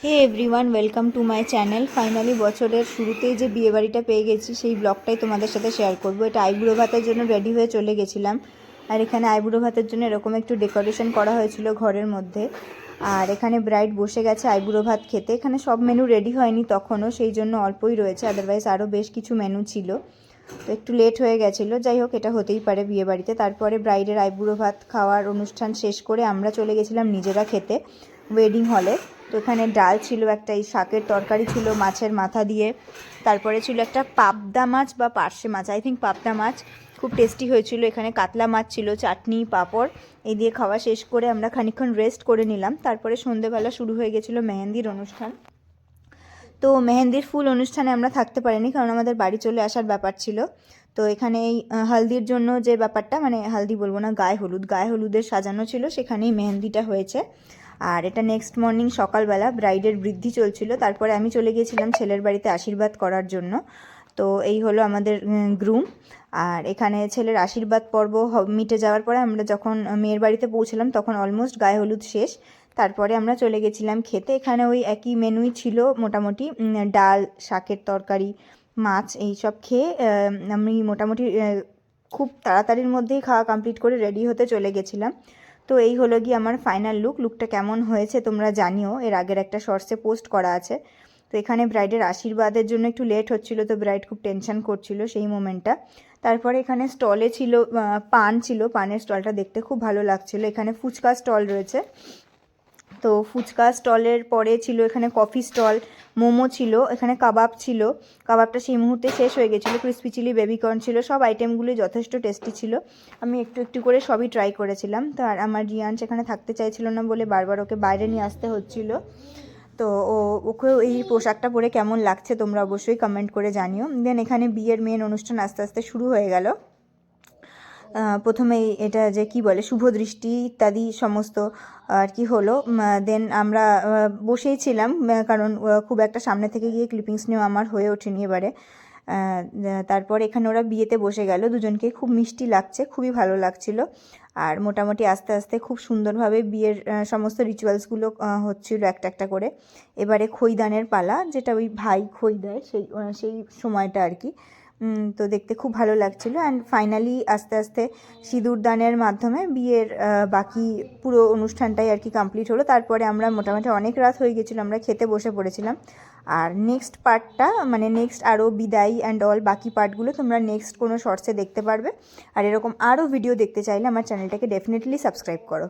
Hey everyone, welcome to my channel. Finally বছরের শুরুতেই যে বিয়েবাড়িটা পেয়ে গেছি সেই ব্লগটাই তোমাদের সাথে শেয়ার করব। এটা আইবুড়ো ভাতের জন্য রেডি হয়ে চলে গেছিলাম। আর এখানে আইবুড়ো ভাতের জন্য এরকম একটু ডেকোরেশন করা হয়েছিল ঘরের মধ্যে। আর এখানে ব্রাইড বসে গেছে আইবুড়ো ভাত খেতে। এখানে সব মেনু রেডি হয়নি তখনও, সেই জন্য অল্পই রয়েছে, আদারওয়াইজ আরও বেশ কিছু মেনু ছিল। তো একটু লেট হয়ে গেছিলো, যাই হোক এটা হতেই পারে বিয়েবাড়িতে। তারপরে ব্রাইডের আইবুড়ো ভাত খাওয়ার অনুষ্ঠান শেষ করে আমরা চলে গেছিলাম নিজেরা খেতে ওয়েডিং হলে। তো এখানে ডাল ছিল, একটা এই শাকের তরকারি ছিল মাছের মাথা দিয়ে, তারপরে ছিল একটা পাবদা মাছ বা পার্শে মাছ, আই থিঙ্ক পাবদা মাছ, খুব টেস্টি হয়েছিল। এখানে কাতলা মাছ ছিল, চাটনি, পাঁপড়, এই দিয়ে খাওয়া শেষ করে আমরা খানিকক্ষণ রেস্ট করে নিলাম। তারপরে সন্ধেবেলা শুরু হয়ে গেছিলো মেহেন্দির অনুষ্ঠান। তো মেহেন্দির ফুল অনুষ্ঠানে আমরা থাকতে পারিনি, কারণ আমাদের বাড়ি চলে আসার ব্যাপার ছিল। তো এখানে এই হালদির জন্য যে ব্যাপারটা, মানে হালদি বলবো না, গায়ে হলুদের সাজানো ছিল, সেখানেই মেহেন্দিটা হয়েছে। আর এটা নেক্সট মর্নিং সকালবেলা ব্রাইডের বৃদ্ধি চলছিল। তারপরে আমি চলে গিয়েছিলাম ছেলের বাড়িতে আশীর্বাদ করার জন্য। তো এই হলো আমাদের গ্রুম। আর এখানে ছেলের আশীর্বাদ পর্ব মিটে যাওয়ার পরে আমরা যখন মেয়ের বাড়িতে পৌঁছলাম তখন অলমোস্ট গায়ে হলুদ শেষ। তারপরে আমরা চলে গেছিলাম খেতে। এখানে ওই একই মেনুই ছিল মোটামুটি, ডাল, শাকের তরকারি, মাছ, এই সব খেয়ে আমি মোটামুটি খুব তাড়াতাড়ির মধ্যেই খাওয়া কমপ্লিট করে রেডি হতে চলে গেছিলাম। তো এই হলো গিয়ে আমার ফাইনাল লুকটা কেমন হয়েছে তোমরা জানিও, এর আগের একটা শর্টসে পোস্ট করা আছে। তো এখানে ব্রাইডের আশীর্বাদের জন্য একটু লেট হচ্ছিলো, তো ব্রাইড খুব টেনশন করছিল সেই মোমেন্টটা। তারপরে এখানে স্টলে ছিল পান ছিল, পানের স্টলটা দেখতে খুব ভালো লাগছিলো। এখানে ফুচকা স্টল রয়েছে, তো ফুচকা স্টলের পরে ছিল এখানে কফি স্টল, মোমো ছিল, এখানে কাবাব ছিল। কাবাবটা সেই মুহূর্তে শেষ হয়ে গেছিলো। ক্রিসপি চিলি, বেবিকর্ন ছিল, সব আইটেমগুলি যথেষ্ট টেস্টি ছিল। আমি একটু একটু করে সবই ট্রাই করেছিলাম। তো আর আমার রিয়ান সেখানে থাকতে চাইছিল না বলে বারবার ওকে বাইরে নিয়ে আসতে হচ্ছিলো। তো ওকেও এই পোশাকটা পরে কেমন লাগছে তোমরা অবশ্যই কমেন্ট করে জানিও। দেন এখানে বিয়ের মেন অনুষ্ঠান আস্তে আস্তে শুরু হয়ে গেল। প্রথমেই এটা যে কি বলে শুভ দৃষ্টি ইত্যাদি সমস্ত আর কি হলো। দেন আমরা বসেই ছিলাম, কারণ খুব একটা সামনে থেকে গিয়ে ক্লিপিংস নেওয়া আমার হয়ে ওঠেনি এবারে। তারপর এখানে ওরা বিয়েতে বসে গেল, দুজনকে খুব মিষ্টি লাগছে, খুবই ভালো লাগছিল। আর মোটামুটি আস্তে আস্তে খুব সুন্দরভাবে বিয়ের সমস্ত রিচুয়ালসগুলো হচ্ছিল একটা একটা করে। এবারে খইদানের পালা, যেটা ওই ভাই খই দেয় সেই সময়টা আর কি। তো দেখতে খুব ভালো লাগছিলো। অ্যান্ড ফাইনালি আস্তে আস্তে সিঁদুর দানের মাধ্যমে বিয়ের বাকি পুরো অনুষ্ঠানটাই আর কি কমপ্লিট হলো। তারপরে আমরা মোটামুটি অনেক রাত হয়ে গেছিলো, আমরা খেতে বসে পড়েছিলাম। আর নেক্সট পার্টটা, মানে নেক্সট আরও বিদায় অ্যান্ড অল বাকি পার্টগুলো তোমরা নেক্সট কোনো শর্টসে দেখতে পারবে। আর এরকম আরও ভিডিও দেখতে চাইলে আমার চ্যানেলটাকে ডেফিনেটলি সাবস্ক্রাইব করো।